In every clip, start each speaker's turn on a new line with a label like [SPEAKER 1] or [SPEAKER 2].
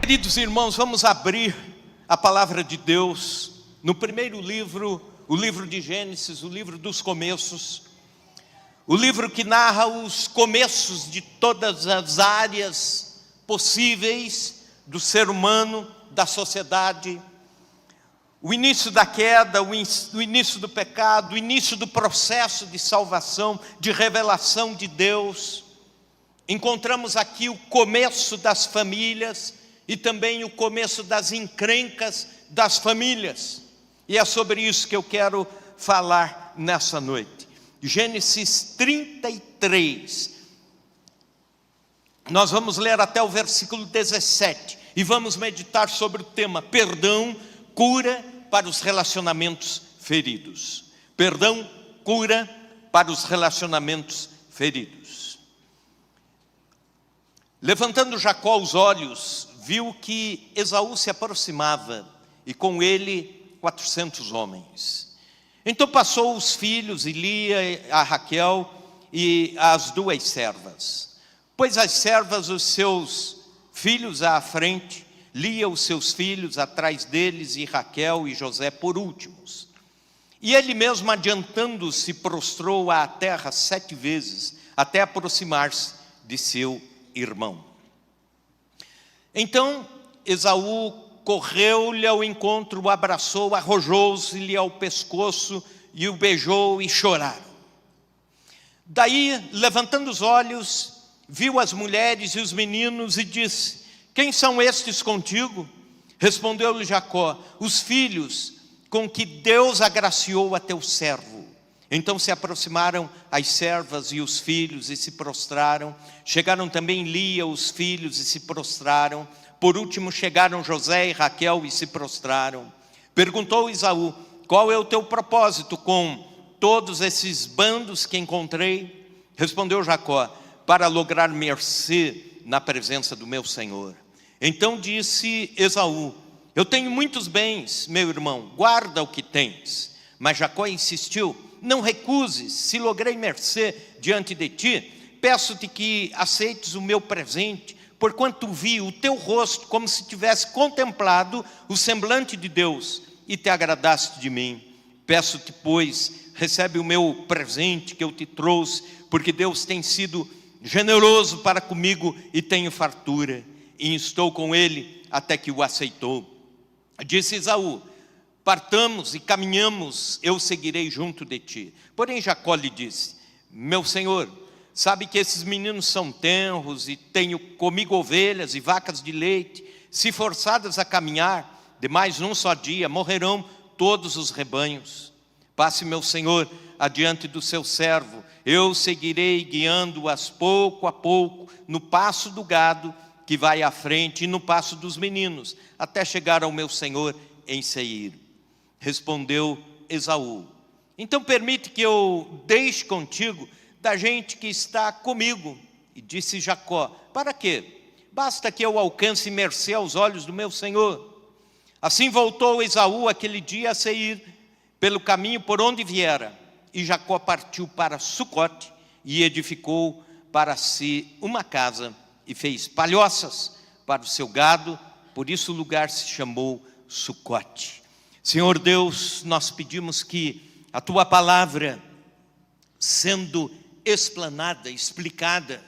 [SPEAKER 1] Queridos irmãos, vamos abrir a palavra de Deus no primeiro livro, o livro de Gênesis, o livro dos começos, o livro que narra os começos de todas as áreas possíveis do ser humano, da sociedade, o início da queda, o início do pecado, o início do processo de salvação, de revelação de Deus. Encontramos aqui o começo das famílias e também o começo das encrencas das famílias. E é sobre isso que eu quero falar nessa noite. Gênesis 33. Nós vamos ler até o versículo 17 e vamos meditar sobre o tema perdão, cura para os relacionamentos feridos. Perdão, cura para os relacionamentos feridos. Levantando Jacó os olhos, viu que Esaú se aproximava e com ele 400 homens. Então passou os filhos e Lia, a Raquel e as duas servas. Pôs as servas os seus filhos à frente, Lia os seus filhos atrás deles e Raquel e José por últimos. E ele mesmo adiantando-se prostrou à terra 7 vezes, até aproximar-se de seu irmão. Então Esaú correu-lhe ao encontro, o abraçou, arrojou-se-lhe ao pescoço e o beijou e choraram. Daí, levantando os olhos, viu as mulheres e os meninos e disse: quem são estes contigo? Respondeu-lhe Jacó: os filhos com que Deus agraciou a teu servo. Então se aproximaram as servas e os filhos e se prostraram. Chegaram também Lia, os filhos, e se prostraram. Por último chegaram José e Raquel e se prostraram. Perguntou Esaú: qual é o teu propósito com todos esses bandos que encontrei? Respondeu Jacó: para lograr mercê na presença do meu senhor. Então disse Esaú: eu tenho muitos bens, meu irmão, guarda o que tens. Mas Jacó insistiu: não recuses, se logrei mercê diante de ti, peço-te que aceites o meu presente, porquanto vi o teu rosto como se tivesse contemplado o semblante de Deus, e te agradaste de mim. Peço-te, pois, recebe o meu presente que eu te trouxe, porque Deus tem sido generoso para comigo e tenho fartura. E estou com ele até que o aceitou. Disse Esaú: partamos e caminhamos, eu seguirei junto de ti. Porém Jacó lhe disse: meu senhor, sabe que esses meninos são tenros e tenho comigo ovelhas e vacas de leite. Se forçadas a caminhar de mais um só dia, morrerão todos os rebanhos. Passe meu senhor adiante do seu servo, eu seguirei guiando-as pouco a pouco no passo do gado que vai à frente e no passo dos meninos, até chegar ao meu senhor em Seir. Respondeu Esaú: então permite que eu deixe contigo da gente que está comigo. E disse Jacó: para quê? Basta que eu alcance mercê aos olhos do meu senhor. Assim voltou Esaú aquele dia a Seir, pelo caminho por onde viera. E Jacó partiu para Sucote e edificou para si uma casa e fez palhoças para o seu gado, por isso o lugar se chamou Sucote. Senhor Deus, nós pedimos que a tua palavra, sendo explanada, explicada,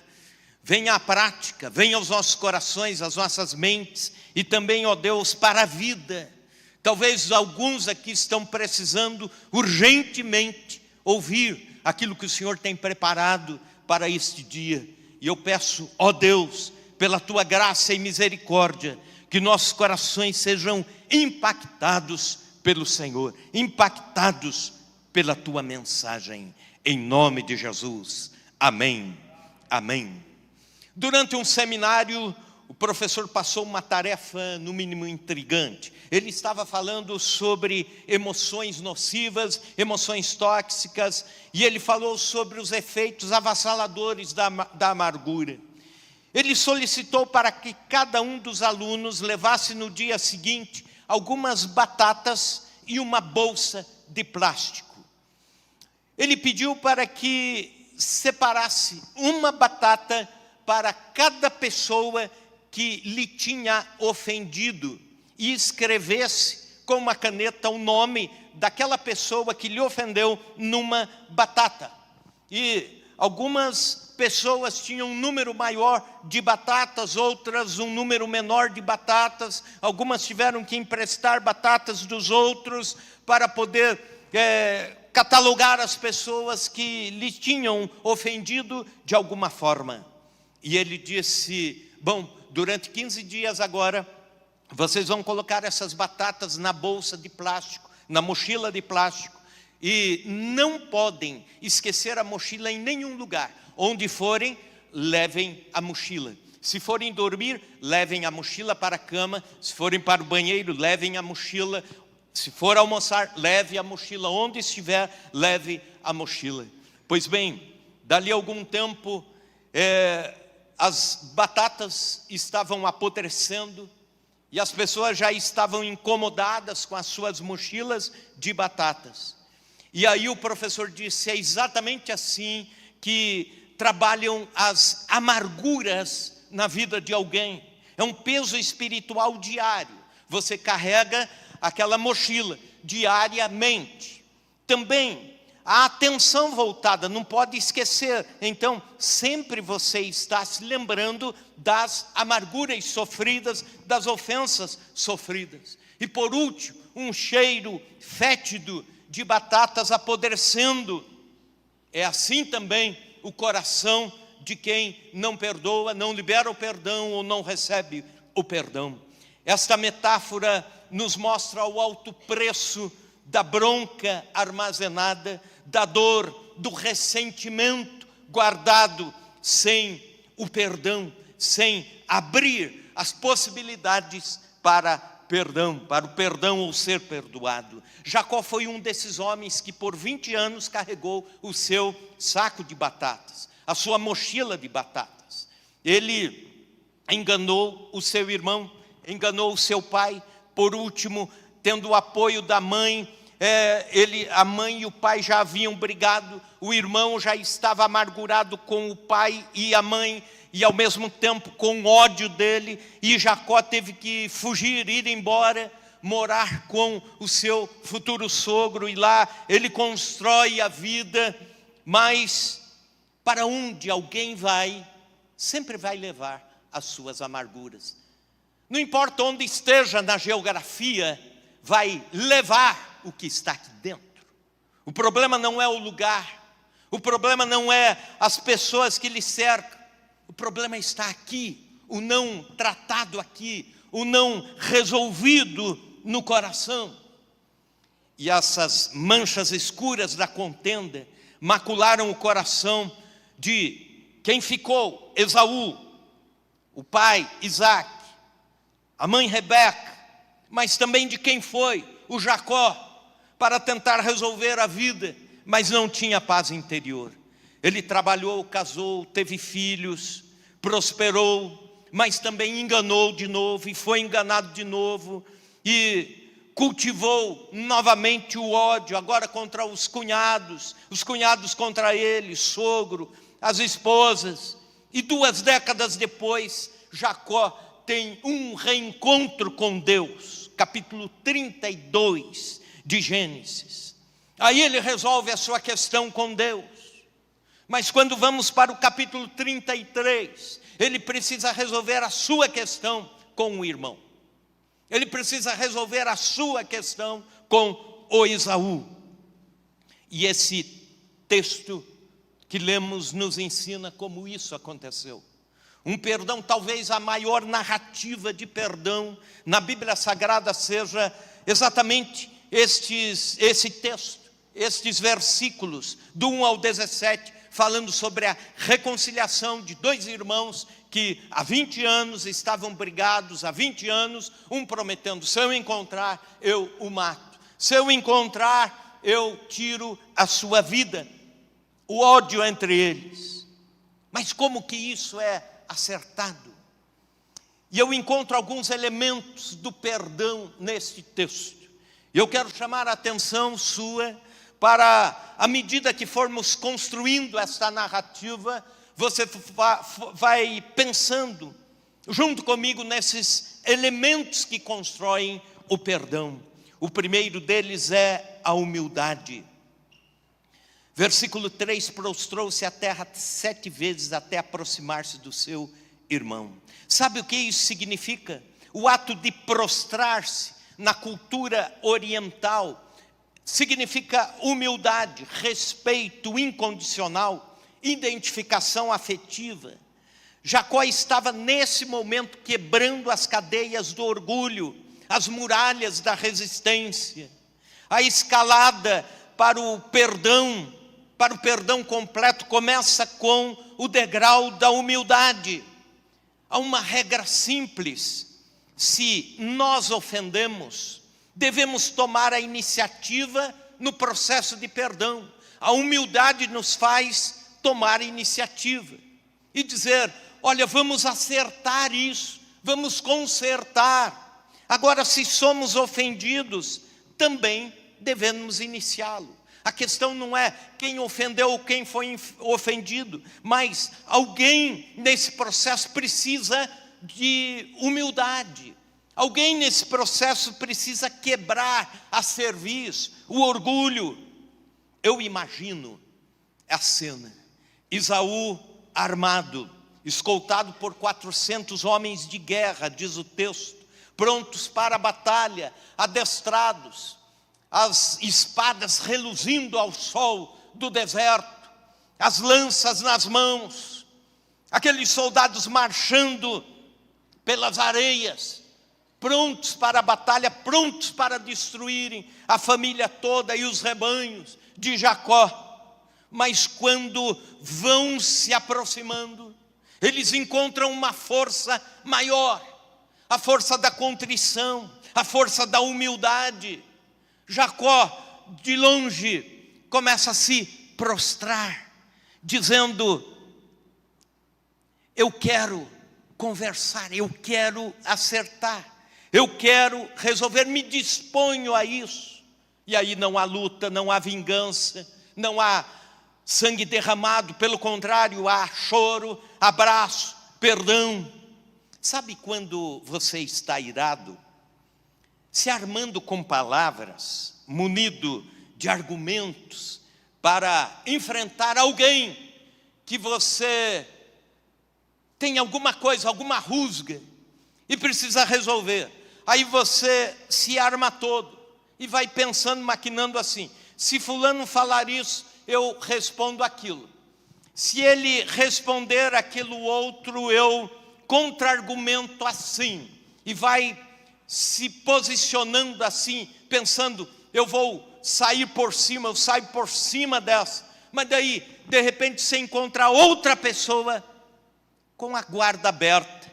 [SPEAKER 1] venha à prática, venha aos nossos corações, às nossas mentes e também, ó Deus, para a vida. Talvez alguns aqui estão precisando urgentemente ouvir aquilo que o Senhor tem preparado para este dia. E eu peço, ó Deus, pela tua graça e misericórdia, que nossos corações sejam impactados pelo Senhor, impactados pela tua mensagem, em nome de Jesus. Amém, amém. Durante um seminário, o professor passou uma tarefa no mínimo intrigante. Ele estava falando sobre emoções nocivas, emoções tóxicas, e ele falou sobre os efeitos avassaladores da amargura. Ele solicitou para que cada um dos alunos levasse no dia seguinte algumas batatas e uma bolsa de plástico. Ele pediu para que separasse uma batata para cada pessoa que lhe tinha ofendido e escrevesse com uma caneta o nome daquela pessoa que lhe ofendeu numa batata. E algumas pessoas tinham um número maior de batatas, outras um número menor de batatas. Algumas tiveram que emprestar batatas dos outros para poder catalogar as pessoas que lhe tinham ofendido de alguma forma. E ele disse: bom, durante 15 dias agora, vocês vão colocar essas batatas na bolsa de plástico, na mochila de plástico, e não podem esquecer a mochila em nenhum lugar. Onde forem, levem a mochila. Se forem dormir, levem a mochila para a cama. Se forem para o banheiro, levem a mochila. Se for almoçar, leve a mochila. Onde estiver, leve a mochila. Pois bem, dali a algum tempo, as batatas estavam apodrecendo e as pessoas já estavam incomodadas com as suas mochilas de batatas. E aí o professor disse: é exatamente assim que trabalham as amarguras na vida de alguém. É um peso espiritual diário. Você carrega aquela mochila diariamente. Também a atenção voltada, não pode esquecer. Então, sempre você está se lembrando das amarguras sofridas, das ofensas sofridas. E por último, um cheiro fétido de batatas apodrecendo. É assim também o coração de quem não perdoa, não libera o perdão ou não recebe o perdão. Esta metáfora nos mostra o alto preço da bronca armazenada, da dor, do ressentimento guardado sem o perdão, sem abrir as possibilidades para perdão, para o perdão ou ser perdoado. Jacó foi um desses homens que por 20 anos carregou o seu saco de batatas, a sua mochila de batatas. Ele enganou o seu irmão, enganou o seu pai. Por último, tendo o apoio da mãe, a mãe e o pai já haviam brigado, o irmão já estava amargurado com o pai e a mãe, e ao mesmo tempo com ódio dele, e Jacó teve que fugir, ir embora, morar com o seu futuro sogro, e lá ele constrói a vida. Mas para onde alguém vai, sempre vai levar as suas amarguras. Não importa onde esteja na geografia, vai levar o que está aqui dentro. O problema não é o lugar, o problema não é as pessoas que lhe cercam, o problema está aqui, o não tratado aqui, o não resolvido no coração. E essas manchas escuras da contenda macularam o coração de quem ficou: Esaú, o pai Isaac, a mãe Rebeca, mas também de quem foi o Jacó, para tentar resolver a vida, mas não tinha paz interior. Ele trabalhou, casou, teve filhos, prosperou, mas também enganou de novo, e foi enganado de novo, e cultivou novamente o ódio, agora contra os cunhados contra ele, sogro, as esposas. E 2 décadas depois, Jacó tem um reencontro com Deus, capítulo 32 de Gênesis. Aí ele resolve a sua questão com Deus. Mas quando vamos para o capítulo 33, ele precisa resolver a sua questão com o irmão. Ele precisa resolver a sua questão com o Esaú. E esse texto que lemos nos ensina como isso aconteceu. Um perdão, talvez a maior narrativa de perdão na Bíblia Sagrada seja exatamente esse texto, estes versículos, do 1 ao 17, falando sobre a reconciliação de 2 irmãos que há 20 anos estavam brigados, há 20 anos, um prometendo: se eu encontrar, eu o mato. Se eu encontrar, eu tiro a sua vida. O ódio entre eles. Mas como que isso é acertado? E eu encontro alguns elementos do perdão neste texto. Eu quero chamar a atenção sua para, à medida que formos construindo esta narrativa, você vai pensando junto comigo nesses elementos que constroem o perdão. O primeiro deles é a humildade. Versículo 3, prostrou-se à terra 7 vezes até aproximar-se do seu irmão. Sabe o que isso significa? O ato de prostrar-se na cultura oriental significa humildade, respeito incondicional, identificação afetiva. Jacó estava nesse momento quebrando as cadeias do orgulho, as muralhas da resistência. A escalada para o perdão completo começa com o degrau da humildade. Há uma regra simples: se nós ofendemos, devemos tomar a iniciativa no processo de perdão. A humildade nos faz tomar a iniciativa e dizer: olha, vamos acertar isso, vamos consertar. Agora, se somos ofendidos, também devemos iniciá-lo. A questão não é quem ofendeu ou quem foi ofendido, mas alguém nesse processo precisa de humildade. Alguém nesse processo precisa quebrar a cerviz, o orgulho. Eu imagino a cena: Esaú armado, escoltado por 400 homens de guerra, diz o texto, prontos para a batalha, adestrados, as espadas reluzindo ao sol do deserto, as lanças nas mãos, aqueles soldados marchando pelas areias, prontos para a batalha, prontos para destruírem a família toda e os rebanhos de Jacó. Mas quando vão se aproximando, eles encontram uma força maior, a força da contrição, a força da humildade. Jacó, de longe, começa a se prostrar, dizendo: eu quero conversar, eu quero acertar, eu quero resolver, me disponho a isso. E aí não há luta, não há vingança, não há sangue derramado, pelo contrário, há choro, abraço, perdão. Sabe quando você está irado, se armando com palavras, munido de argumentos, para enfrentar alguém que você tem alguma coisa, alguma rusga, e precisa resolver. Aí você se arma todo e vai pensando, maquinando assim: se fulano falar isso, eu respondo aquilo. Se ele responder aquilo outro, eu contra-argumento assim. E vai se posicionando assim, pensando: eu vou sair por cima, eu saio por cima dessa. Mas daí, de repente, você encontra outra pessoa com a guarda aberta,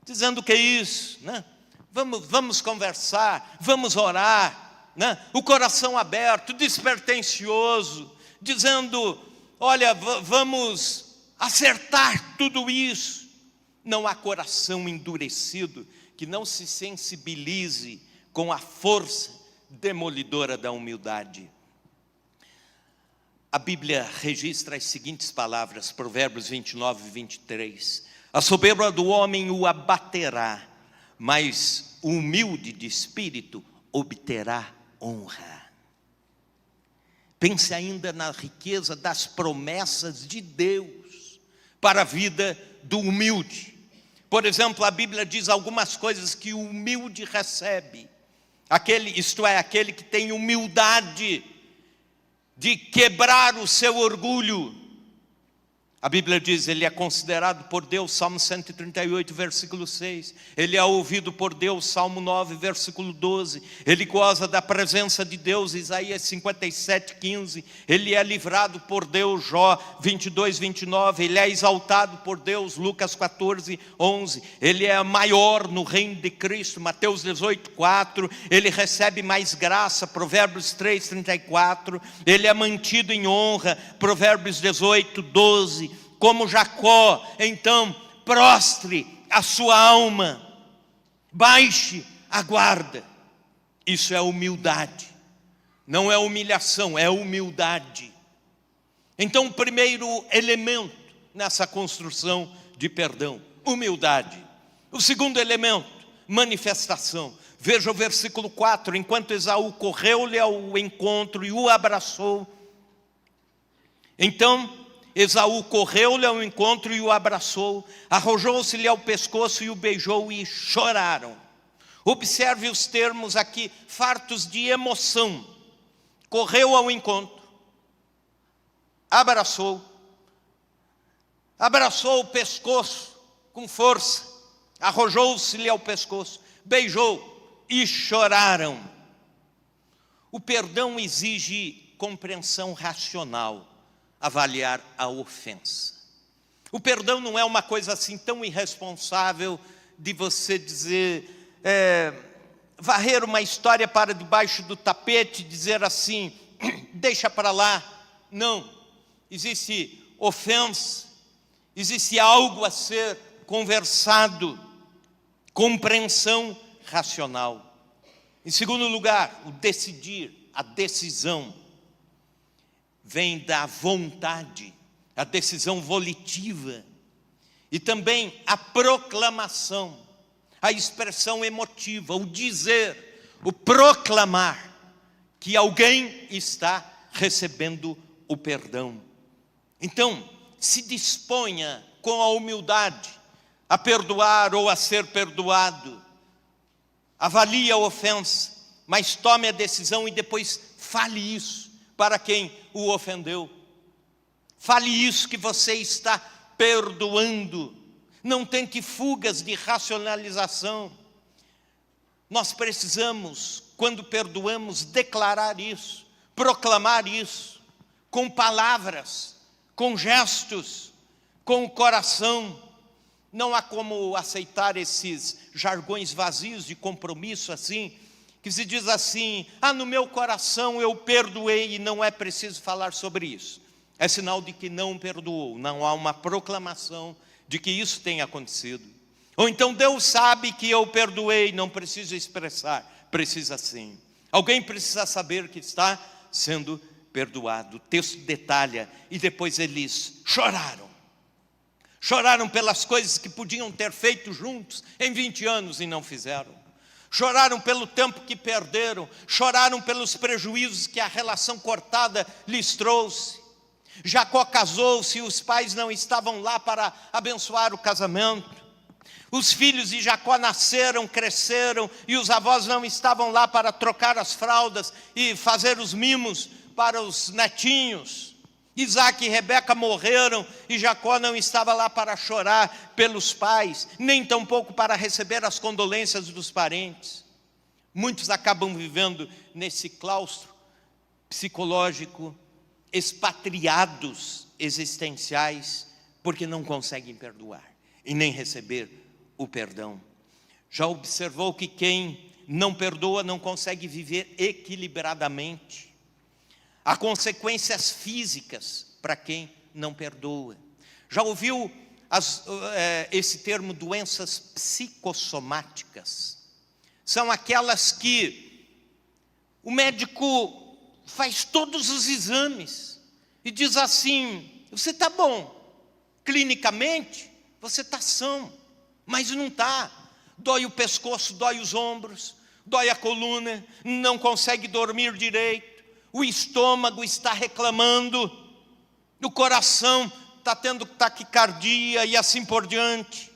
[SPEAKER 1] dizendo: que é isso, né? Vamos conversar, vamos orar, né? O coração aberto, despretensioso, dizendo: olha, vamos acertar tudo isso. Não há coração endurecido que não se sensibilize com a força demolidora da humildade. A Bíblia registra as seguintes palavras, Provérbios 29 e 23. A soberba do homem o abaterá, mas o humilde de espírito obterá honra. Pense ainda na riqueza das promessas de Deus para a vida do humilde. Por exemplo, a Bíblia diz algumas coisas que o humilde recebe. Isto é, aquele que tem humildade de quebrar o seu orgulho. A Bíblia diz: ele é considerado por Deus, Salmo 138, versículo 6. Ele é ouvido por Deus, Salmo 9, versículo 12. Ele goza da presença de Deus, Isaías 57, 15. Ele é livrado por Deus, Jó 22, 29. Ele é exaltado por Deus, Lucas 14, 11. Ele é maior no reino de Cristo, Mateus 18, 4. Ele recebe mais graça, Provérbios 3, 34. Ele é mantido em honra, Provérbios 18, 12. Como Jacó, então, prostre a sua alma, baixe a guarda. Isso é humildade, não é humilhação, é humildade. Então, o primeiro elemento nessa construção de perdão, humildade. O segundo elemento, manifestação. Veja o versículo 4, enquanto Esaú correu-lhe ao encontro e o abraçou. Então Esaú correu-lhe ao encontro e o abraçou, arrojou-se-lhe ao pescoço e o beijou e choraram. Observe os termos aqui, fartos de emoção. Correu ao encontro, abraçou o pescoço com força, arrojou-se-lhe ao pescoço, beijou e choraram. O perdão exige compreensão racional, avaliar a ofensa. O perdão não é uma coisa assim tão irresponsável de você dizer, varrer uma história para debaixo do tapete, dizer assim, deixa para lá. Não, existe ofensa, existe algo a ser conversado, compreensão racional. Em segundo lugar, o decidir, a decisão, vem da vontade, a decisão volitiva, e também a proclamação, a expressão emotiva, o dizer, o proclamar que alguém está recebendo o perdão. Então, se disponha com a humildade a perdoar ou a ser perdoado. Avalie a ofensa, mas tome a decisão e depois fale isso para quem o ofendeu. Fale isso que você está perdoando. Não tente fugas de racionalização. Nós precisamos, quando perdoamos, declarar isso, proclamar isso, com palavras, com gestos, com o coração. Não há como aceitar esses jargões vazios de compromisso assim, que se diz assim, no meu coração eu perdoei, e não é preciso falar sobre isso. É sinal de que não perdoou, não há uma proclamação de que isso tenha acontecido. Ou então Deus sabe que eu perdoei, não preciso expressar, precisa sim. Alguém precisa saber que está sendo perdoado. O texto detalha, e depois eles choraram. Choraram pelas coisas que podiam ter feito juntos em 20 anos e não fizeram. Choraram pelo tempo que perderam, choraram pelos prejuízos que a relação cortada lhes trouxe. Jacó casou-se e os pais não estavam lá para abençoar o casamento. Os filhos de Jacó nasceram, cresceram e os avós não estavam lá para trocar as fraldas e fazer os mimos para os netinhos. Isaac e Rebeca morreram e Jacó não estava lá para chorar pelos pais, nem tampouco para receber as condolências dos parentes. Muitos acabam vivendo nesse claustro psicológico, expatriados existenciais, porque não conseguem perdoar e nem receber o perdão. Já observou que quem não perdoa não consegue viver equilibradamente? Há consequências físicas para quem não perdoa. Já ouviu esse termo doenças psicossomáticas? São aquelas que o médico faz todos os exames e diz assim, você está bom, clinicamente você está são, mas não está. Dói o pescoço, dói os ombros, dói a coluna, não consegue dormir direito, o estômago está reclamando, o coração está tendo taquicardia e assim por diante.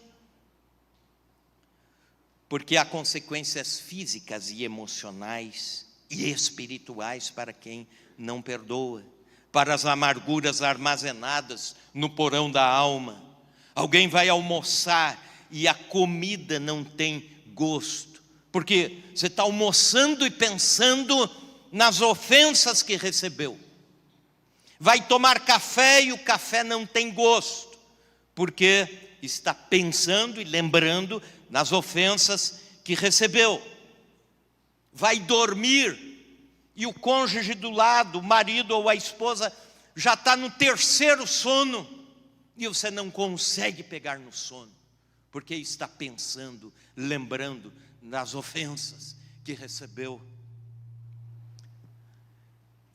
[SPEAKER 1] Porque há consequências físicas e emocionais e espirituais para quem não perdoa, para as amarguras armazenadas no porão da alma. Alguém vai almoçar e a comida não tem gosto, porque você está almoçando e pensando nas ofensas que recebeu. Vai tomar café e o café não tem gosto, porque está pensando e lembrando nas ofensas que recebeu. Vai dormir e o cônjuge do lado, o marido ou a esposa, já está no terceiro sono e você não consegue pegar no sono, porque está pensando, lembrando nas ofensas que recebeu.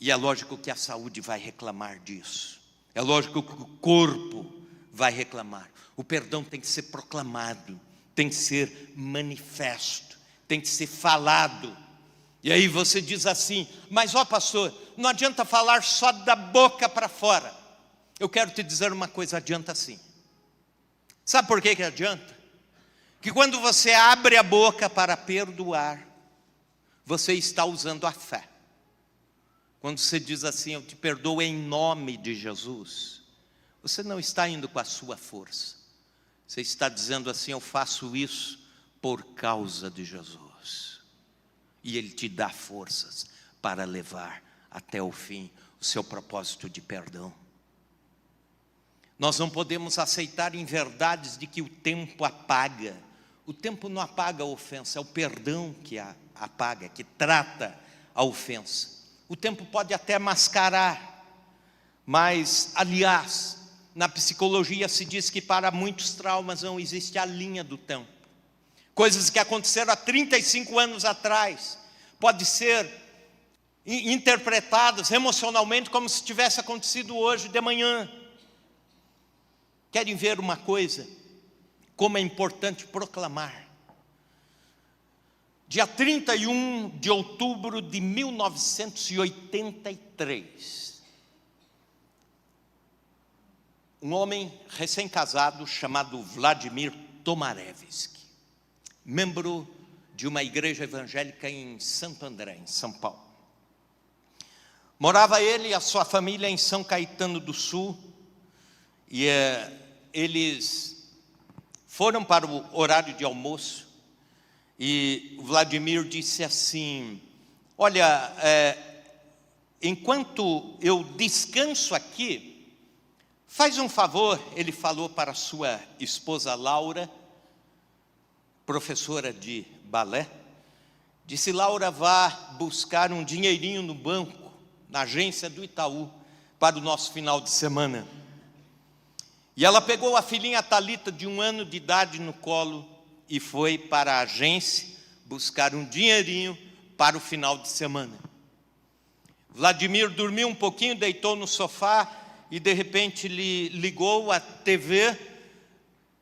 [SPEAKER 1] E é lógico que a saúde vai reclamar disso. É lógico que o corpo vai reclamar. O perdão tem que ser proclamado, tem que ser manifesto, tem que ser falado. E aí você diz assim: mas ó pastor, não adianta falar só da boca para fora. Eu quero te dizer uma coisa, adianta sim. Sabe por que adianta? Que quando você abre a boca para perdoar, você está usando a fé. Quando você diz assim: eu te perdoo em nome de Jesus, você não está indo com a sua força. Você está dizendo assim: eu faço isso por causa de Jesus. E Ele te dá forças para levar até o fim o seu propósito de perdão. Nós não podemos aceitar inverdades de que o tempo apaga. O tempo não apaga a ofensa, é o perdão que apaga, que trata a ofensa. O tempo pode até mascarar, mas, aliás, na psicologia se diz que para muitos traumas não existe a linha do tempo. Coisas que aconteceram há 35 anos atrás, pode ser interpretadas emocionalmente como se tivesse acontecido hoje de manhã. Querem ver uma coisa? Como é importante proclamar. Dia 31 de outubro de 1983, um homem recém-casado chamado Vladimir Tomarevski, membro de uma igreja evangélica em Santo André, em São Paulo. Morava ele e a sua família em São Caetano do Sul, e eles foram para o horário de almoço, e o Vladimir disse assim: olha, enquanto eu descanso aqui, faz um favor. Ele falou para sua esposa Laura, professora de balé, disse: Laura, vá buscar um dinheirinho no banco, na agência do Itaú, para o nosso final de semana. E ela pegou a filhinha Thalita, de 1 ano de idade, no colo, e foi para a agência buscar um dinheirinho para o final de semana. Vladimir dormiu um pouquinho, deitou no sofá, e de repente lhe ligou a TV,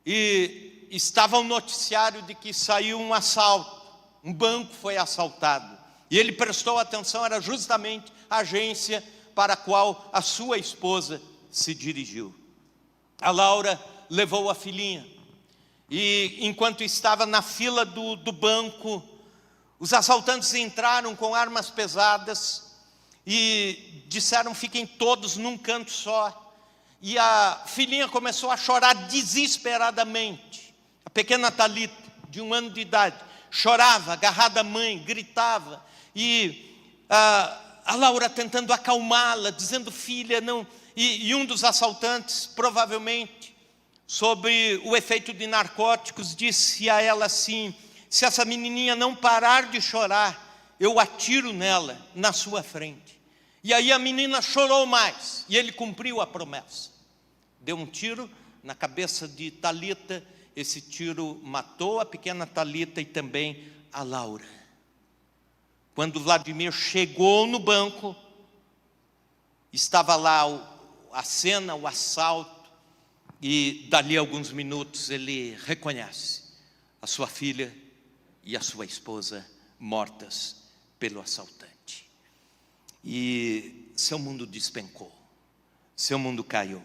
[SPEAKER 1] e estava um noticiário de que saiu um assalto, um banco foi assaltado. E ele prestou atenção, era justamente a agência para a qual a sua esposa se dirigiu. A Laura levou a filhinha, e enquanto estava na fila do banco, os assaltantes entraram com armas pesadas e disseram: fiquem todos num canto só. E a filhinha começou a chorar desesperadamente. A pequena Thalita, de 1 ano de idade, chorava, agarrada à mãe, gritava, e a Laura tentando acalmá-la, dizendo: filha, não. E um dos assaltantes, provavelmente sobre o efeito de narcóticos, disse a ela assim: se essa menininha não parar de chorar, eu atiro nela, na sua frente. E aí a menina chorou mais, e ele cumpriu a promessa. Deu um tiro na cabeça de Thalita. Esse tiro matou a pequena Thalita e também a Laura. Quando Vladimir chegou no banco, estava lá a cena, o assalto, e dali a alguns minutos ele reconhece a sua filha e a sua esposa mortas pelo assaltante. E seu mundo despencou, seu mundo caiu.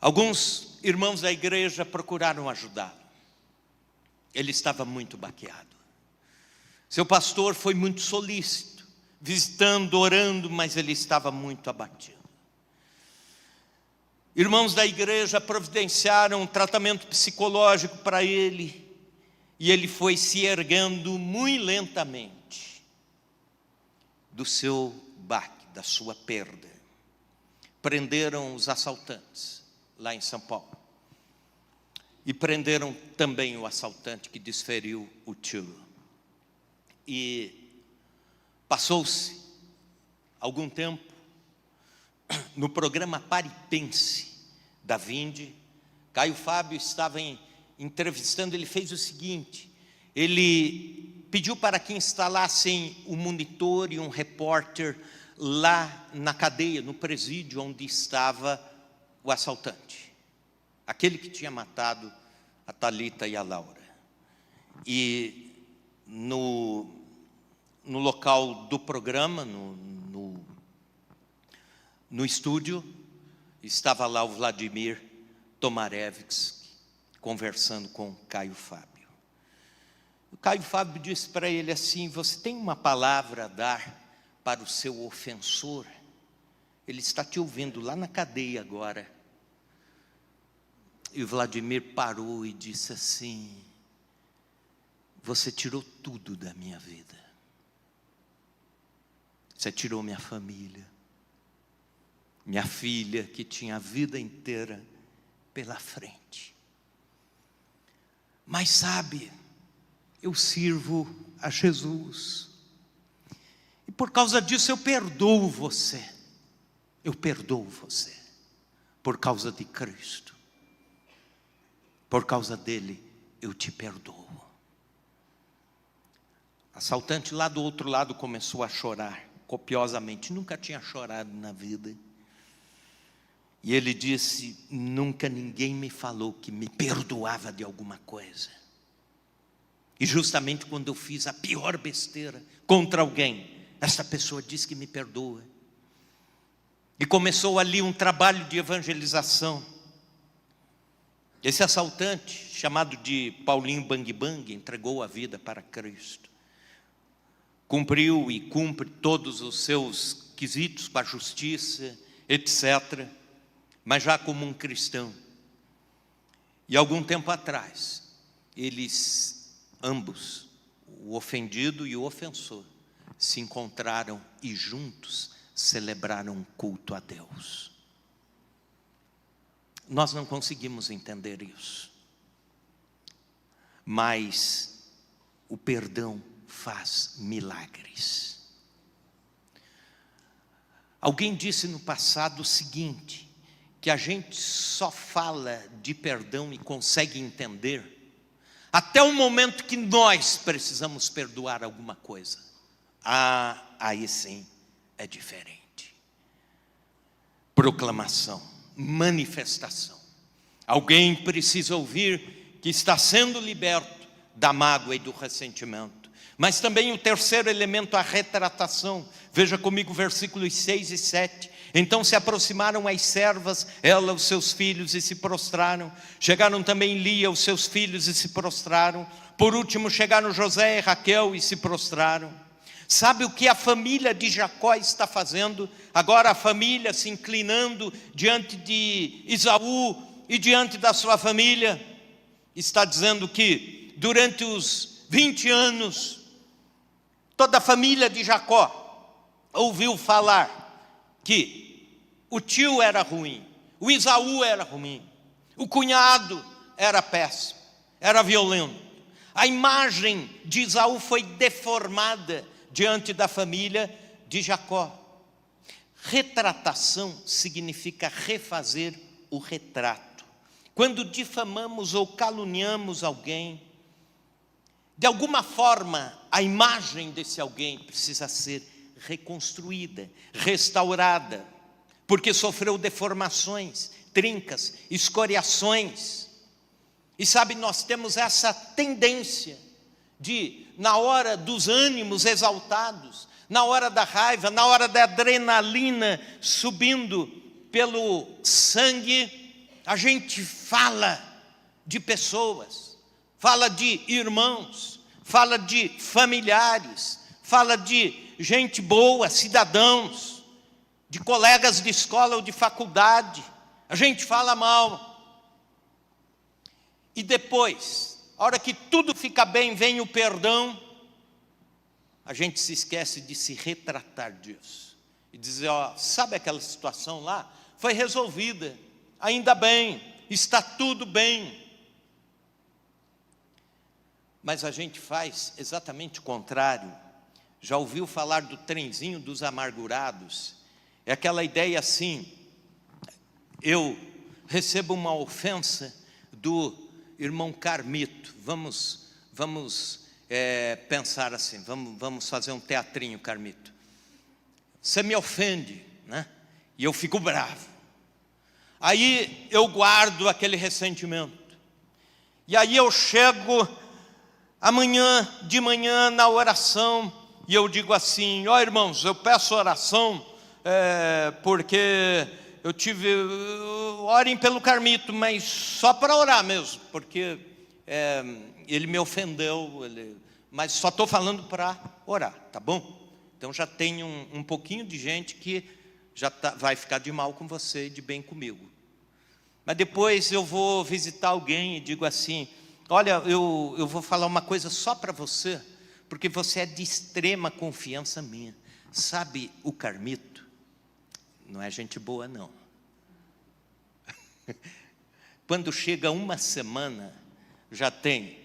[SPEAKER 1] Alguns irmãos da igreja procuraram ajudá-lo. Ele estava muito baqueado. Seu pastor foi muito solícito, visitando, orando, mas ele estava muito abatido. Irmãos da igreja providenciaram um tratamento psicológico para ele, e ele foi se erguendo muito lentamente do seu baque, da sua perda. Prenderam os assaltantes lá em São Paulo, e prenderam também o assaltante que desferiu o tiro. E passou-se algum tempo, no programa Paripense da Vinde, Caio Fábio estava entrevistando. Ele fez o seguinte: ele pediu para que instalassem um monitor e um repórter lá na cadeia, no presídio onde estava o assaltante, aquele que tinha matado a Thalita e a Laura. E no local do programa, no estúdio, estava lá o Vladimir Tomarevski, conversando com o Caio Fábio. O Caio Fábio disse para ele assim: você tem uma palavra a dar para o seu ofensor? Ele está te ouvindo lá na cadeia agora. E o Vladimir parou e disse assim: você tirou tudo da minha vida. Você tirou minha família, minha filha, que tinha a vida inteira pela frente. Mas sabe, eu sirvo a Jesus. E por causa disso eu perdoo você. Eu perdoo você. Por causa de Cristo. Por causa dele, eu te perdoo. O assaltante lá do outro lado começou a chorar copiosamente. Nunca tinha chorado na vida. E ele disse: nunca ninguém me falou que me perdoava de alguma coisa. E justamente quando eu fiz a pior besteira contra alguém, essa pessoa disse que me perdoa. E começou ali um trabalho de evangelização. Esse assaltante, chamado de Paulinho Bang Bang, entregou a vida para Cristo. Cumpriu e cumpre todos os seus quesitos com a justiça, etc. Mas já como um cristão. E algum tempo atrás, eles ambos, o ofendido e o ofensor, se encontraram e juntos celebraram um culto a Deus. Nós não conseguimos entender isso. Mas o perdão faz milagres. Alguém disse no passado o seguinte, que a gente só fala de perdão e consegue entender até o momento que nós precisamos perdoar alguma coisa. Aí sim é diferente. Proclamação, manifestação. Alguém precisa ouvir que está sendo liberto da mágoa e do ressentimento. Mas também o terceiro elemento, a retratação. Veja comigo versículos 6 e 7. Então se aproximaram as servas, ela, os seus filhos, e se prostraram. Chegaram também Lia, os seus filhos, e se prostraram. Por último chegaram José e Raquel e se prostraram. Sabe o que a família de Jacó está fazendo? Agora a família se inclinando diante de Esaú e diante da sua família. Está dizendo que durante os 20 anos, toda a família de Jacó ouviu falar que o tio era ruim, o Esaú era ruim, o cunhado era péssimo, era violento. A imagem de Esaú foi deformada diante da família de Jacó. Retratação significa refazer o retrato. Quando difamamos ou caluniamos alguém, de alguma forma a imagem desse alguém precisa ser reconstruída, restaurada, porque sofreu deformações, trincas, escoriações. E sabe, nós temos essa tendência de, na hora dos ânimos exaltados, na hora da raiva, na hora da adrenalina subindo pelo sangue, a gente fala de pessoas, fala de irmãos, fala de familiares, fala de gente boa, cidadãos, de colegas de escola ou de faculdade. A gente fala mal. E depois, a hora que tudo fica bem, vem o perdão, a gente se esquece de se retratar disso. E dizer, sabe aquela situação lá? Foi resolvida, ainda bem, está tudo bem. Mas a gente faz exatamente o contrário. Já ouviu falar do trenzinho dos amargurados? É aquela ideia assim, eu recebo uma ofensa do irmão Carmito, vamos pensar assim, vamos fazer um teatrinho, Carmito. Você me ofende, né? E eu fico bravo. Aí eu guardo aquele ressentimento. E aí eu chego amanhã, de manhã, na oração, e eu digo assim: ó irmãos, eu peço oração, porque orem pelo Carmito, mas só para orar mesmo, porque ele me ofendeu, mas só estou falando para orar, tá bom? Então já tem um pouquinho de gente que já vai ficar de mal com você e de bem comigo. Mas depois eu vou visitar alguém e digo assim: olha, eu vou falar uma coisa só para você, porque você é de extrema confiança minha. Sabe, o Carmito não é gente boa, não. Quando chega uma semana, já tem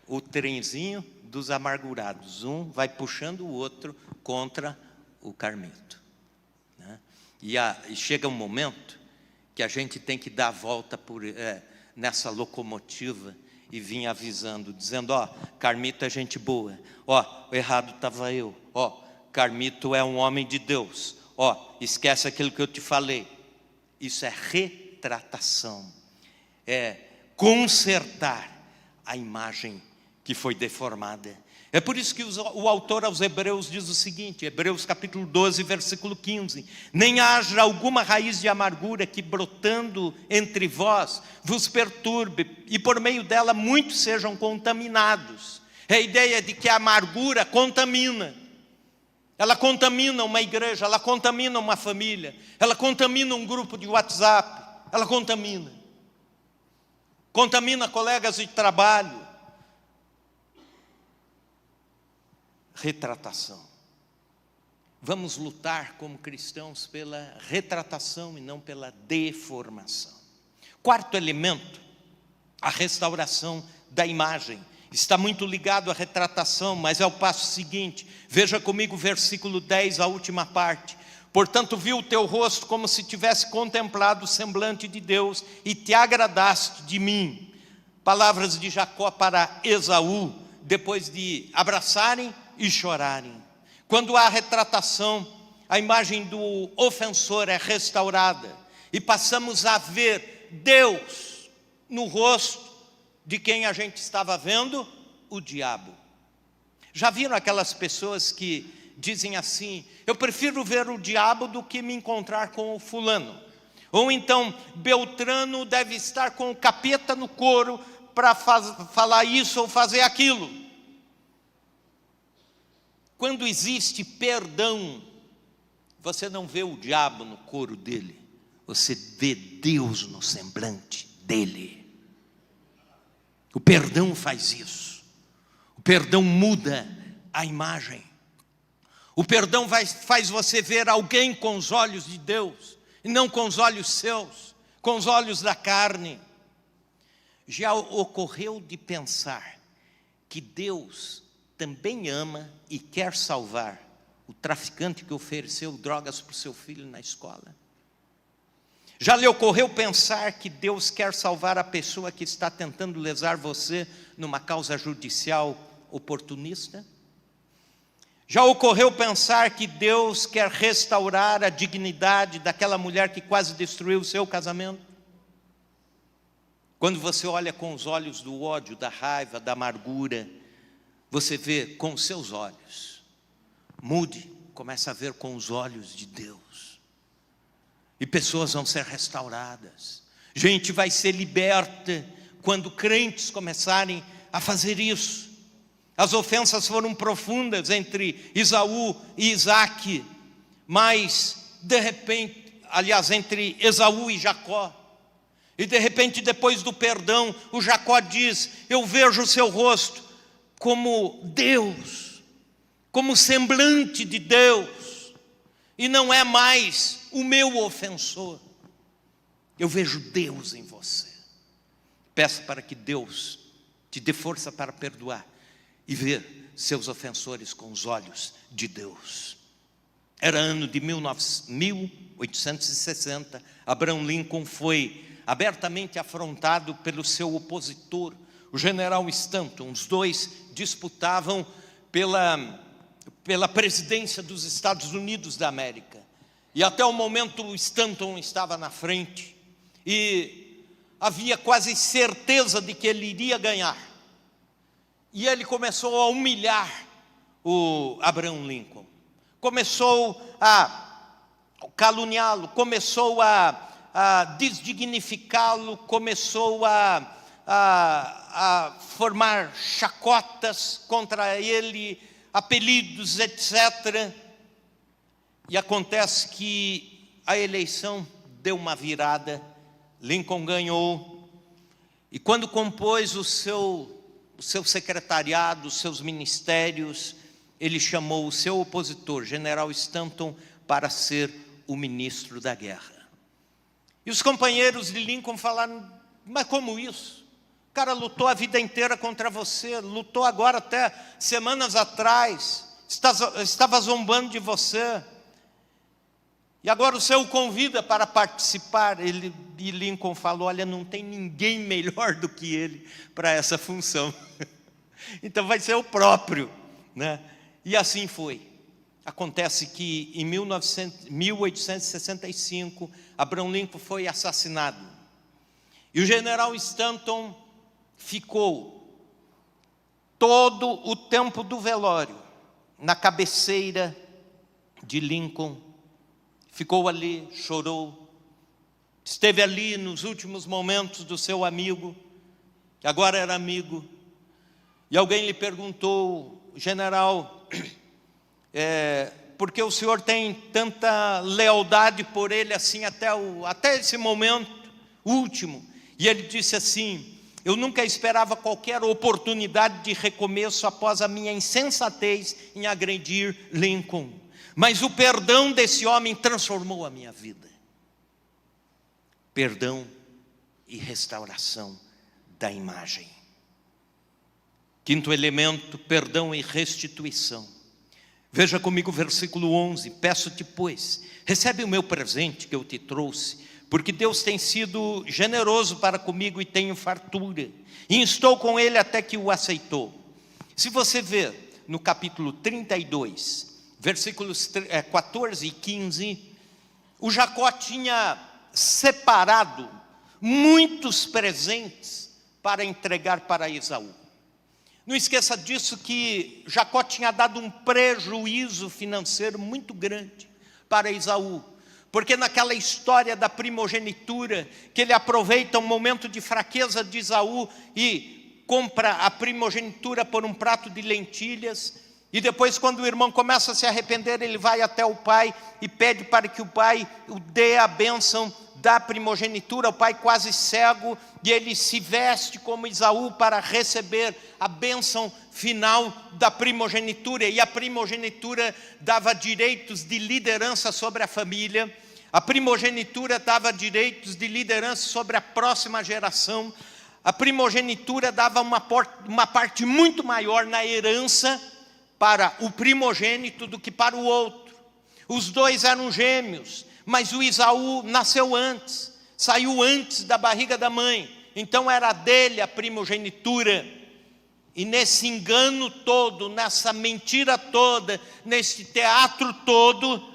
[SPEAKER 1] o trenzinho dos amargurados. Um vai puxando o outro contra o Carmito, né? E chega um momento que a gente tem que dar a volta nessa locomotiva e vir avisando, dizendo: ó, Carmito é gente boa, ó, errado estava eu, ó, Carmito é um homem de Deus, ó, esquece aquilo que eu te falei. Isso é retratação, é consertar a imagem que foi deformada. É por isso que o autor aos Hebreus diz o seguinte, Hebreus capítulo 12, versículo 15: nem haja alguma raiz de amargura que brotando entre vós vos perturbe, e por meio dela muitos sejam contaminados. É a ideia de que a amargura contamina. Ela contamina uma igreja, ela contamina uma família, ela contamina um grupo de WhatsApp, ela contamina colegas de trabalho. Retratação. Vamos lutar como cristãos pela retratação e não pela deformação. Quarto elemento, a restauração da imagem. Está muito ligado à retratação, mas é o passo seguinte. Veja comigo o versículo 10, a última parte. Portanto, vi o teu rosto como se tivesse contemplado o semblante de Deus e te agradaste de mim. Palavras de Jacó para Esaú, depois de abraçarem e chorarem. Quando há retratação, a imagem do ofensor é restaurada e passamos a ver Deus no rosto de quem a gente estava vendo, o diabo. Já viram aquelas pessoas que dizem assim: eu prefiro ver o diabo do que me encontrar com o fulano? Ou então, Beltrano deve estar com o capeta no couro para falar isso ou fazer aquilo. Quando existe perdão, você não vê o diabo no couro dele, você vê Deus no semblante dele. O perdão faz isso. O perdão muda a imagem. O perdão faz você ver alguém com os olhos de Deus, e não com os olhos seus, com os olhos da carne. Já ocorreu de pensar que Deus também ama e quer salvar o traficante que ofereceu drogas para o seu filho na escola? Já lhe ocorreu pensar que Deus quer salvar a pessoa que está tentando lesar você numa causa judicial oportunista? Já ocorreu pensar que Deus quer restaurar a dignidade daquela mulher que quase destruiu o seu casamento? Quando você olha com os olhos do ódio, da raiva, da amargura, você vê com os seus olhos. Mude, começa a ver com os olhos de Deus. E pessoas vão ser restauradas. Gente vai ser liberta quando crentes começarem a fazer isso. As ofensas foram profundas entre Esaú e Isaque, mas de repente, aliás, entre Esaú e Jacó. E de repente, depois do perdão, o Jacó diz: eu vejo o seu rosto como Deus, como semblante de Deus, e não é mais o meu ofensor. Eu vejo Deus em você. Peça para que Deus te dê força para perdoar e ver seus ofensores com os olhos de Deus. Era ano de 1860, Abraham Lincoln foi abertamente afrontado pelo seu opositor, o general Stanton. Os dois disputavam pela presidência dos Estados Unidos da América. E até o momento Stanton estava na frente. E havia quase certeza de que ele iria ganhar. E ele começou a humilhar o Abraham Lincoln. Começou a caluniá-lo, começou a desdignificá-lo, começou a formar chacotas contra ele, apelidos, etc. E acontece que a eleição deu uma virada, Lincoln ganhou, e quando compôs o seu secretariado, os seus ministérios, ele chamou o seu opositor, General Stanton, para ser o ministro da guerra. E os companheiros de Lincoln falaram: mas como isso? O cara lutou a vida inteira contra você, lutou agora até semanas atrás, estava zombando de você, e agora o senhor o convida para participar. E Lincoln falou: olha, não tem ninguém melhor do que ele para essa função. Então vai ser o próprio, né? E assim foi. Acontece que em 1865, Abraham Lincoln foi assassinado. E o general Stanton ficou todo o tempo do velório na cabeceira de Lincoln. Ficou ali, chorou, esteve ali nos últimos momentos do seu amigo, que agora era amigo, e alguém lhe perguntou: general, por que o senhor tem tanta lealdade por ele assim até esse momento último? E ele disse assim: eu nunca esperava qualquer oportunidade de recomeço após a minha insensatez em agredir Lincoln. Mas o perdão desse homem transformou a minha vida. Perdão e restauração da imagem. Quinto elemento, perdão e restituição. Veja comigo o versículo 11. Peço-te, pois, recebe o meu presente que eu te trouxe, porque Deus tem sido generoso para comigo e tenho fartura. E estou com ele até que o aceitou. Se você ver no capítulo 32... versículos 14 e 15, o Jacó tinha separado muitos presentes para entregar para Esaú. Não esqueça disso, que Jacó tinha dado um prejuízo financeiro muito grande para Esaú, porque naquela história da primogenitura, que ele aproveita um momento de fraqueza de Esaú e compra a primogenitura por um prato de lentilhas. E depois, quando o irmão começa a se arrepender, ele vai até o pai e pede para que o pai o dê a bênção da primogenitura. O pai, quase cego, e ele se veste como Esaú para receber a bênção final da primogenitura. E a primogenitura dava direitos de liderança sobre a família. A primogenitura dava direitos de liderança sobre a próxima geração. A primogenitura dava uma parte muito maior na herança para o primogênito do que para o outro. Os dois eram gêmeos, mas o Esaú nasceu antes, saiu antes da barriga da mãe, então era dele a primogenitura. E nesse engano todo, nessa mentira toda, nesse teatro todo,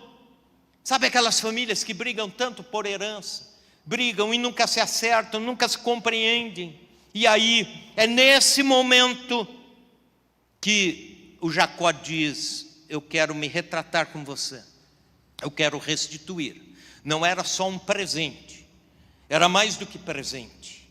[SPEAKER 1] sabe aquelas famílias que brigam tanto por herança? Brigam e nunca se acertam, nunca se compreendem. E aí, é nesse momento que o Jacó diz: eu quero me retratar com você, eu quero restituir. Não era só um presente, era mais do que presente.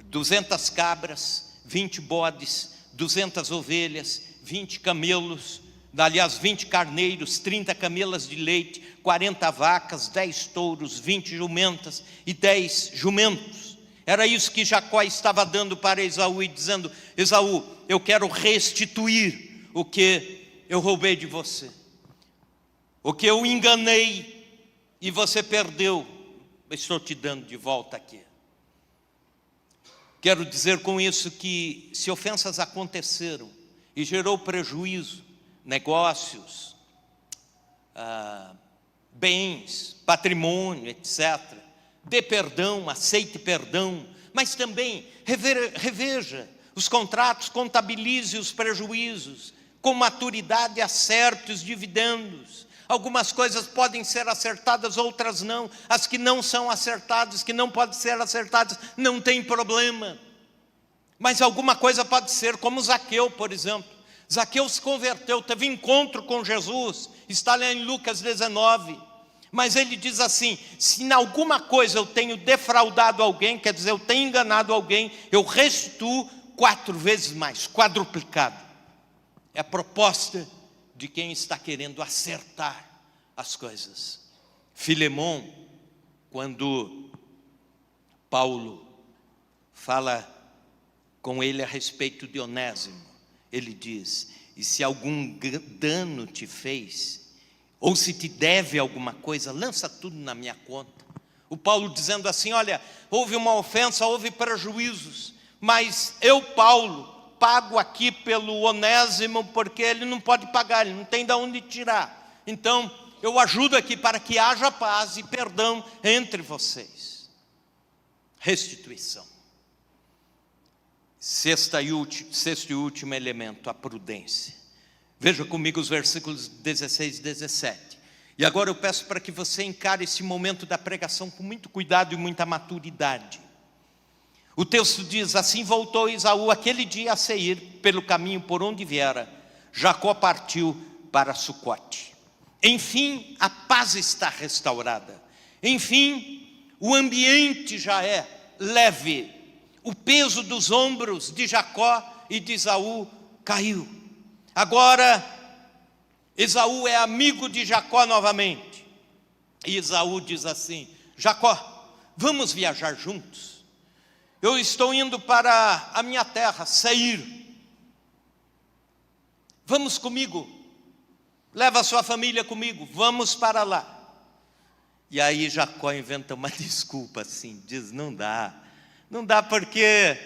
[SPEAKER 1] 200 cabras, 20 bodes, 200 ovelhas, 20 camelos, aliás 20 carneiros, 30 camelas de leite, 40 vacas, 10 touros, 20 jumentas e 10 jumentos. Era isso que Jacó estava dando para Esaú e dizendo: Esaú, eu quero restituir o que eu roubei de você, o que eu enganei e você perdeu, estou te dando de volta aqui. Quero dizer com isso que, se ofensas aconteceram e gerou prejuízo, negócios, bens, patrimônio, etc., dê perdão, aceite perdão, mas também reveja os contratos, contabilize os prejuízos, com maturidade acerte os dividendos. Algumas coisas podem ser acertadas, outras não. As que não são acertadas, que não podem ser acertadas, não tem problema. Mas alguma coisa pode ser, como Zaqueu, por exemplo. Zaqueu se converteu, teve encontro com Jesus, está lá em Lucas 19. Mas ele diz assim: se em alguma coisa eu tenho defraudado alguém, quer dizer, eu tenho enganado alguém, eu restituo 4 vezes mais, quadruplicado. É a proposta de quem está querendo acertar as coisas. Filemon, quando Paulo fala com ele a respeito de Onésimo, ele diz: e se algum dano te fez, ou se te deve alguma coisa, lança tudo na minha conta. O Paulo dizendo assim: olha, houve uma ofensa, houve prejuízos, mas eu, Paulo, pago aqui pelo Onésimo, porque ele não pode pagar, ele não tem de onde tirar. Então, eu ajudo aqui para que haja paz e perdão entre vocês. Restituição. Sexto e último elemento, a prudência. Veja comigo os versículos 16 e 17. E agora eu peço para que você encare esse momento da pregação com muito cuidado e muita maturidade. O texto diz: assim voltou Esaú aquele dia a Seir, pelo caminho por onde viera. Jacó partiu para Sucote. Enfim, a paz está restaurada. Enfim, o ambiente já é leve. O peso dos ombros de Jacó e de Esaú caiu. Agora, Esaú é amigo de Jacó novamente. E Esaú diz assim: Jacó, vamos viajar juntos. Eu estou indo para a minha terra, Seir. Vamos comigo. Leva a sua família comigo, vamos para lá. E aí Jacó inventa uma desculpa assim, diz: não dá. Não dá porque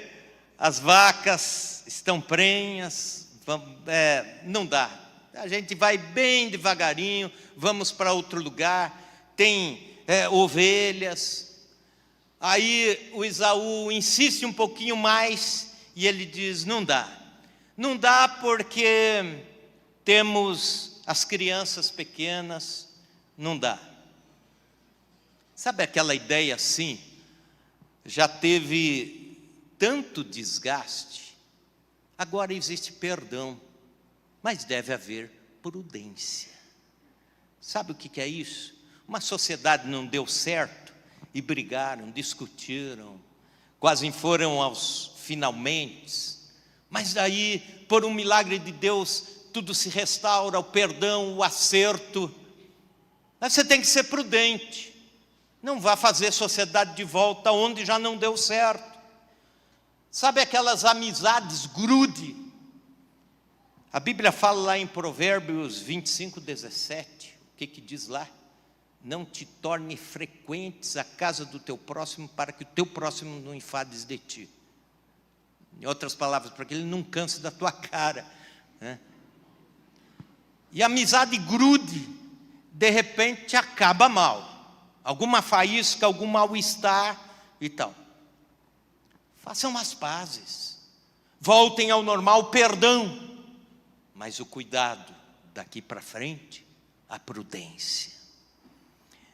[SPEAKER 1] as vacas estão prenhas. Não dá, a gente vai bem devagarinho, vamos para outro lugar, tem ovelhas. Aí o Esaú insiste um pouquinho mais e ele diz: não dá porque temos as crianças pequenas, não dá. Sabe aquela ideia assim, já teve tanto desgaste. Agora existe perdão, mas deve haver prudência. Sabe o que é isso? Uma sociedade não deu certo e brigaram, discutiram, quase foram aos finalmente, mas daí, por um milagre de Deus, tudo se restaura, o perdão, o acerto. Mas você tem que ser prudente, não vá fazer sociedade de volta onde já não deu certo. Sabe aquelas amizades grude? A Bíblia fala lá em Provérbios 25, 17. O que diz lá? Não te torne frequentes a casa do teu próximo, para que o teu próximo não enfades de ti. Em outras palavras, para que ele não canse da tua cara, né? E a amizade grude, de repente acaba mal. Alguma faísca, algum mal-estar e tal. Façam as pazes, voltem ao normal, perdão, mas o cuidado daqui para frente, a prudência.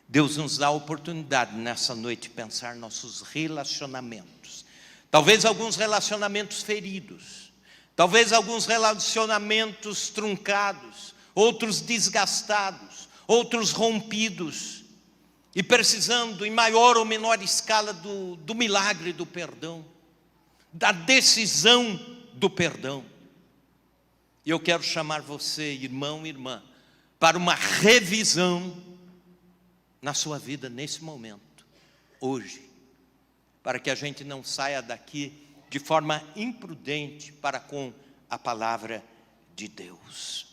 [SPEAKER 1] Deus nos dá a oportunidade nessa noite de pensar nossos relacionamentos. Talvez alguns relacionamentos feridos, talvez alguns relacionamentos truncados, outros desgastados, outros rompidos, e precisando em maior ou menor escala do milagre do perdão, da decisão do perdão. E eu quero chamar você, irmão e irmã, para uma revisão na sua vida nesse momento, hoje, para que a gente não saia daqui de forma imprudente para com a palavra de Deus.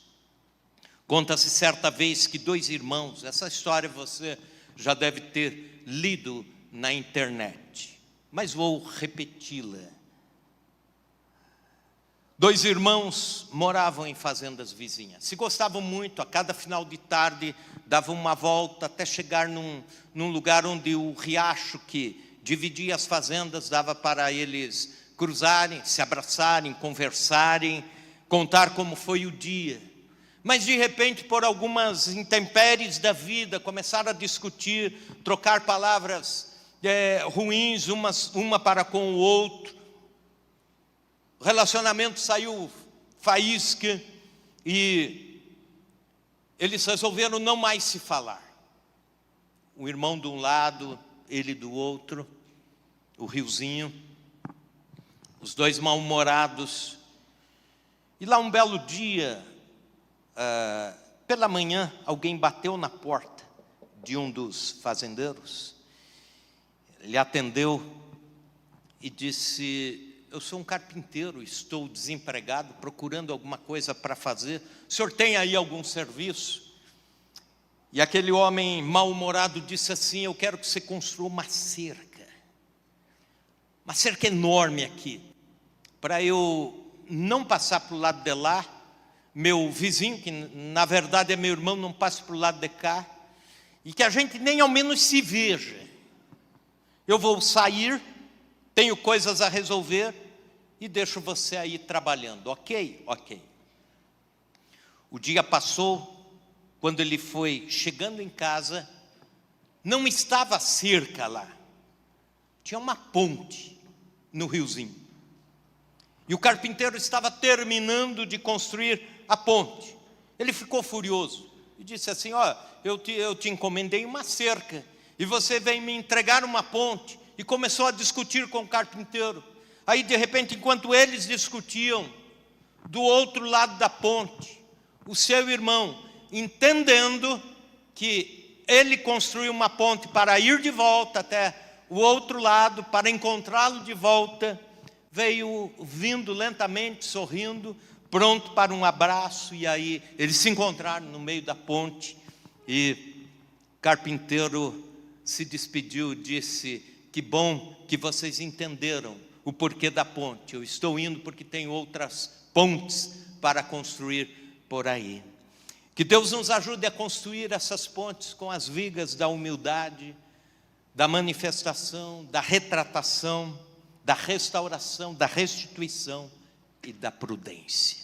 [SPEAKER 1] Conta-se certa vez que 2 irmãos, essa história você já deve ter lido na internet, mas vou repeti-la. 2 irmãos moravam em fazendas vizinhas, se gostavam muito, a cada final de tarde davam uma volta até chegar num lugar onde o riacho que dividia as fazendas dava para eles cruzarem, se abraçarem, conversarem, contar como foi o dia. Mas de repente, por algumas intempéries da vida, começaram a discutir, trocar palavras ruins uma para com o outro. O relacionamento saiu faísca e eles resolveram não mais se falar. O irmão de um lado, ele do outro, o riozinho, os dois mal-humorados. E lá um belo dia, pela manhã, alguém bateu na porta de um dos fazendeiros. Ele atendeu e disse: eu sou um carpinteiro, estou desempregado, procurando alguma coisa para fazer. O senhor tem aí algum serviço? E aquele homem mal-humorado disse assim: eu quero que você construa uma cerca enorme aqui, para eu não passar para o lado de lá, meu vizinho, que na verdade é meu irmão, não passe para o lado de cá, e que a gente nem ao menos se veja. Eu vou sair, tenho coisas a resolver, e deixo você aí trabalhando, ok? Ok. O dia passou, quando ele foi chegando em casa, não estava a cerca lá, tinha uma ponte no riozinho. E o carpinteiro estava terminando de construir a ponte. Ele ficou furioso e disse assim: ó, eu te encomendei uma cerca, e você vem me entregar uma ponte. E começou a discutir com o carpinteiro. Aí de repente, enquanto eles discutiam, do outro lado da ponte, o seu irmão, entendendo que ele construiu uma ponte para ir de volta até o outro lado, para encontrá-lo de volta, veio vindo lentamente, sorrindo, pronto para um abraço. E aí eles se encontraram no meio da ponte, e o carpinteiro se despediu, disse: que bom que vocês entenderam o porquê da ponte. Eu estou indo porque tem outras pontes para construir por aí. Que Deus nos ajude a construir essas pontes com as vigas da humildade, da manifestação, da retratação, da restauração, da restituição e da prudência.